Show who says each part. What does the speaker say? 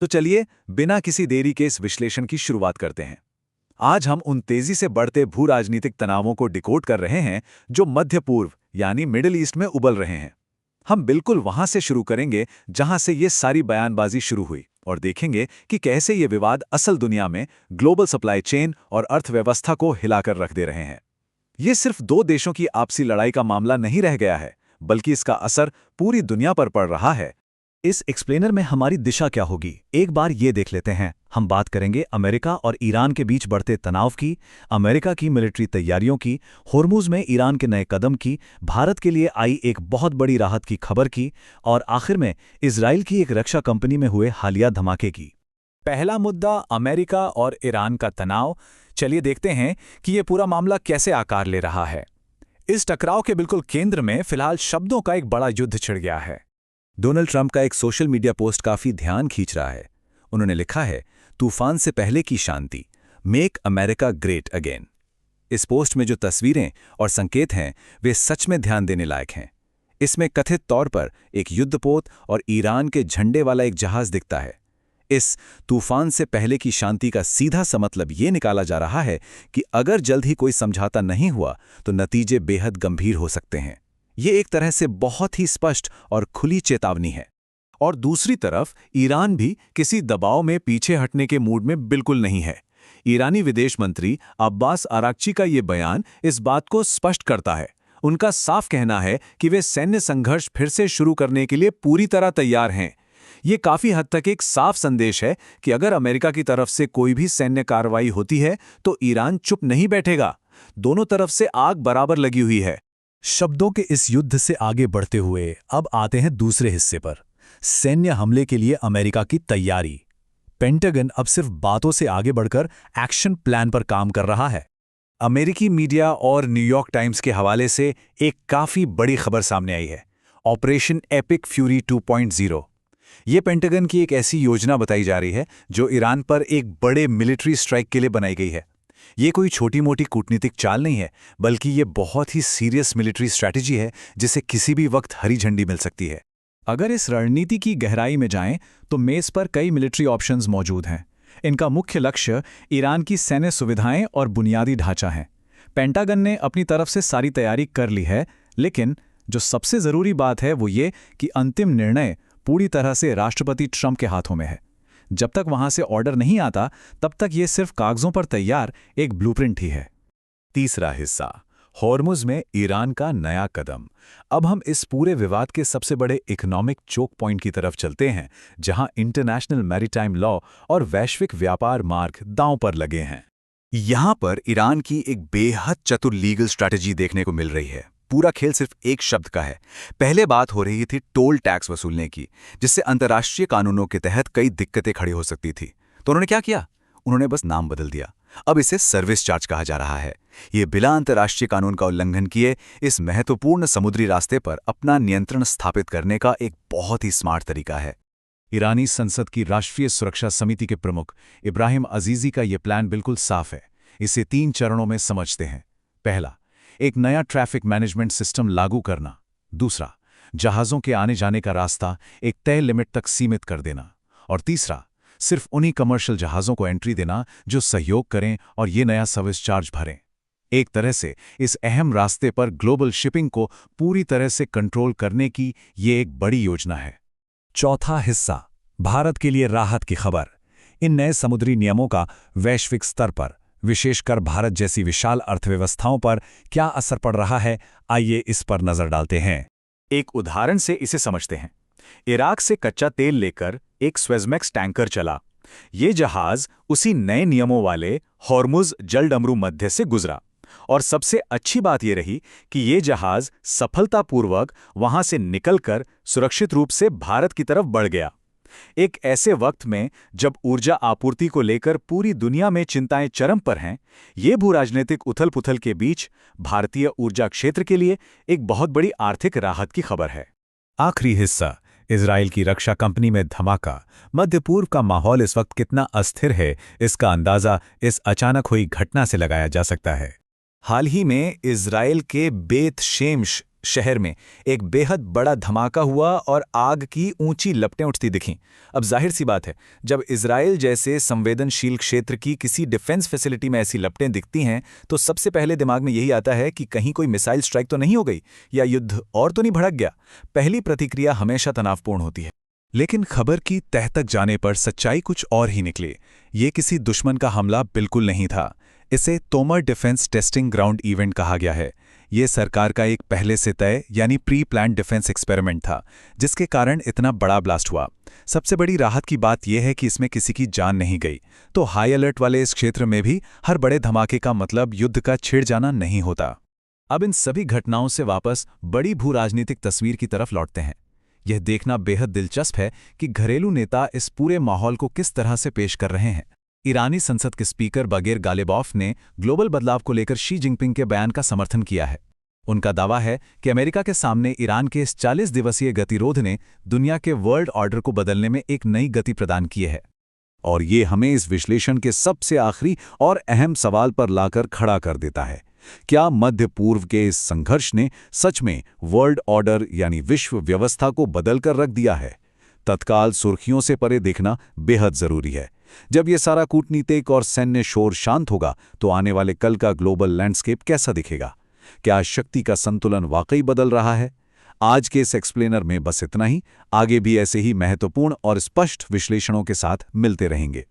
Speaker 1: तो चलिए बिना किसी देरी के इस विश्लेषण की शुरुआत करते हैं। आज हम उन तेजी से बढ़ते भू राजनीतिक तनावों को डिकोड कर रहे हैं जो मध्य पूर्व यानी मिडिल ईस्ट में उबल रहे हैं। हम बिल्कुल वहां से शुरू करेंगे जहां से ये सारी बयानबाजी शुरू हुई और देखेंगे कि कैसे ये विवाद असल दुनिया में ग्लोबल सप्लाई चेन और अर्थव्यवस्था को हिलाकर रख दे रहे हैं। ये सिर्फ दो देशों की आपसी लड़ाई का मामला नहीं रह गया है, बल्कि इसका असर पूरी दुनिया पर पड़ रहा है।
Speaker 2: इस एक्सप्लेनर में हमारी दिशा क्या होगी, एक बार ये देख लेते हैं। हम बात करेंगे अमेरिका और ईरान के बीच बढ़ते तनाव की, अमेरिका की मिलिट्री तैयारियों की, होर्मुज में ईरान के नए कदम की, भारत के लिए आई एक बहुत बड़ी राहत की खबर की, और आखिर में इजराइल की एक रक्षा कंपनी में हुए हालिया धमाके की।
Speaker 1: पहला मुद्दा अमेरिका और ईरान का तनाव। चलिए देखते हैं कि ये पूरा मामला कैसे आकार ले रहा है। इस टकराव के बिल्कुल केंद्र में फिलहाल शब्दों का एक बड़ा युद्ध छिड़ गया है।
Speaker 2: डोनाल्ड ट्रंप का एक सोशल मीडिया पोस्ट काफी ध्यान खींच रहा है। उन्होंने लिखा है, तूफान से पहले की शांति, मेक अमेरिका ग्रेट अगेन। इस पोस्ट में जो तस्वीरें और संकेत हैं वे सच में ध्यान देने लायक हैं। इसमें कथित तौर पर एक युद्धपोत और ईरान के झंडे वाला एक जहाज दिखता है। इस तूफान से पहले की शांति का सीधा सा मतलब ये निकाला जा रहा है कि अगर जल्द ही कोई समझौता नहीं हुआ तो नतीजे बेहद गंभीर हो सकते हैं। ये एक तरह से बहुत ही स्पष्ट और खुली चेतावनी है।
Speaker 1: और दूसरी तरफ ईरान भी किसी दबाव में पीछे हटने के मूड में बिल्कुल नहीं है। ईरानी विदेश मंत्री अब्बास अराक्ची का ये बयान इस बात को स्पष्ट करता है। उनका साफ कहना है कि वे सैन्य संघर्ष फिर से शुरू करने के लिए पूरी तरह तैयार हैं। ये काफी हद तक एक साफ संदेश है कि अगर अमेरिका की तरफ से कोई भी सैन्य कार्रवाई होती है तो ईरान चुप नहीं बैठेगा। दोनों तरफ से आग बराबर लगी हुई है।
Speaker 2: शब्दों के इस युद्ध से आगे बढ़ते हुए अब आते हैं दूसरे हिस्से पर, सैन्य हमले के लिए अमेरिका की तैयारी। पेंटागन अब सिर्फ बातों से आगे बढ़कर एक्शन प्लान पर काम कर रहा है।
Speaker 1: अमेरिकी मीडिया और न्यूयॉर्क टाइम्स के हवाले से एक काफी बड़ी खबर सामने आई है, ऑपरेशन एपिक फ्यूरी 2.0। ये पेंटागन की एक ऐसी योजना बताई जा रही है जो ईरान पर एक बड़े मिलिट्री स्ट्राइक के लिए बनाई गई है। ये कोई छोटी मोटी कूटनीतिक चाल नहीं है, बल्कि ये बहुत ही सीरियस मिलिट्री स्ट्रैटेजी है जिसे किसी भी वक्त हरी झंडी मिल सकती है। अगर इस रणनीति की गहराई में जाएं तो मेज पर कई मिलिट्री ऑप्शंस मौजूद हैं। इनका मुख्य लक्ष्य ईरान की सैन्य सुविधाएं और बुनियादी ढांचा है। पेंटागन ने अपनी तरफ से सारी तैयारी कर ली है, लेकिन जो सबसे ज़रूरी बात है वो ये कि अंतिम निर्णय पूरी तरह से राष्ट्रपति ट्रंप के हाथों में है। जब तक वहां से ऑर्डर नहीं आता तब तक ये सिर्फ कागजों पर तैयार एक ब्लूप्रिंट ही है।
Speaker 2: तीसरा हिस्सा, होर्मुज में ईरान का नया कदम। अब हम इस पूरे विवाद के सबसे बड़े इकोनॉमिक चोक पॉइंट की तरफ चलते हैं, जहां इंटरनेशनल मैरीटाइम लॉ और वैश्विक व्यापार मार्ग दांव पर लगे हैं।
Speaker 1: यहां पर ईरान की एक बेहद चतुर लीगल स्ट्रैटेजी देखने को मिल रही है। पूरा खेल सिर्फ एक शब्द का है। पहले बात हो रही थी टोल टैक्स वसूलने की, जिससे अंतर्राष्ट्रीय कानूनों के तहत कई दिक्कतें खड़ी हो सकती थी। तो उन्होंने क्या किया? उन्होंने बस नाम बदल दिया। अब इसे सर्विस चार्ज कहा जा रहा है। ये बिना अंतर्राष्ट्रीय कानून का उल्लंघन किए इस महत्वपूर्ण समुद्री रास्ते पर अपना नियंत्रण स्थापित करने का एक बहुत ही स्मार्ट तरीका है।
Speaker 2: ईरानी संसद की राष्ट्रीय सुरक्षा समिति के प्रमुख इब्राहिम अजीजी का यह प्लान बिल्कुल साफ है। इसे 3 चरणों में समझते हैं। पहला, एक नया ट्रैफिक मैनेजमेंट सिस्टम लागू करना। दूसरा, जहाज़ों के आने जाने का रास्ता एक तय लिमिट तक सीमित कर देना। और तीसरा, सिर्फ उन्हीं कमर्शियल जहाज़ों को एंट्री देना जो सहयोग करें और ये नया सर्विस चार्ज भरें। एक तरह से इस अहम रास्ते पर ग्लोबल शिपिंग को पूरी तरह से कंट्रोल करने की ये एक बड़ी योजना है। चौथा हिस्सा, भारत के लिए राहत की खबर। इन नए समुद्री नियमों का वैश्विक स्तर पर, विशेषकर भारत जैसी विशाल अर्थव्यवस्थाओं पर क्या असर पड़ रहा है, आइए इस पर नजर डालते हैं।
Speaker 1: एक उदाहरण से इसे समझते हैं। इराक से कच्चा तेल लेकर एक स्वेज़मैक्स टैंकर चला। ये जहाज उसी नए नियमों वाले हॉर्मुज जलडमरू मध्य से गुजरा। और सबसे अच्छी बात यह रही कि ये जहाज सफलतापूर्वक वहां से निकलकर सुरक्षित रूप से भारत की तरफ बढ़ गया। एक ऐसे वक्त में जब ऊर्जा आपूर्ति को लेकर पूरी दुनिया में चिंताएं चरम पर हैं, ये भूराजनीतिक उथल-पुथल के बीच भारतीय ऊर्जा क्षेत्र के लिए एक बहुत बड़ी आर्थिक राहत की खबर है।
Speaker 2: आखिरी हिस्सा, इजराइल की रक्षा कंपनी में धमाका। मध्य पूर्व का माहौल इस वक्त कितना अस्थिर है, इसका अंदाजा इस अचानक हुई घटना से लगाया जा सकता है।
Speaker 1: हाल ही में इजराइल के बेत शेम्श
Speaker 3: शहर में एक बेहद बड़ा धमाका हुआ और आग की ऊंची लपटें उठती दिखीं। अब जाहिर सी बात है, जब इजराइल जैसे संवेदनशील क्षेत्र की किसी डिफेंस फैसिलिटी में ऐसी लपटें दिखती हैं तो सबसे पहले दिमाग में यही आता है कि कहीं कोई मिसाइल स्ट्राइक तो नहीं हो गई या युद्ध और तो नहीं भड़क गया। पहली प्रतिक्रिया हमेशा तनावपूर्ण होती है।
Speaker 2: लेकिन खबर की तह तक जाने पर सच्चाई कुछ और ही निकली। ये किसी दुश्मन का हमला बिल्कुल नहीं था। इसे Tomar defence testing ground event कहा गया है। ये सरकार का एक पहले से तय यानी प्री प्लान डिफेंस एक्सपेरिमेंट था, जिसके कारण इतना बड़ा ब्लास्ट हुआ। सबसे बड़ी राहत की बात यह है कि इसमें किसी की जान नहीं गई। तो हाई अलर्ट वाले इस क्षेत्र में भी हर बड़े धमाके का मतलब युद्ध का छिड़ जाना नहीं होता। अब इन सभी घटनाओं से वापस बड़ी भू राजनीतिक तस्वीर की तरफ लौटते हैं। यह देखना बेहद दिलचस्प है कि घरेलू नेता इस पूरे माहौल को किस तरह से पेश कर रहे हैं। ईरानी संसद के स्पीकर बागेर गालिबॉफ ने ग्लोबल बदलाव को लेकर शी जिनपिंग के बयान का समर्थन किया है। उनका दावा है कि अमेरिका के सामने ईरान के इस 40 दिवसीय गतिरोध ने दुनिया के वर्ल्ड ऑर्डर को बदलने में एक नई गति प्रदान की है।
Speaker 1: और ये हमें इस विश्लेषण के सबसे आखिरी और अहम सवाल पर लाकर खड़ा कर देता है। क्या मध्य पूर्व के इस संघर्ष ने सच में वर्ल्ड ऑर्डर यानी विश्व व्यवस्था को बदलकर रख दिया है? तत्काल सुर्खियों से परे देखना बेहद जरूरी है। जब ये सारा कूटनीतिक और सैन्य शोर शांत होगा तो आने वाले कल का ग्लोबल लैंडस्केप कैसा दिखेगा? क्या शक्ति का संतुलन वाकई बदल रहा है? आज के इस एक्सप्लेनर में बस इतना ही। आगे भी ऐसे ही महत्वपूर्ण और स्पष्ट विश्लेषणों के साथ मिलते रहेंगे।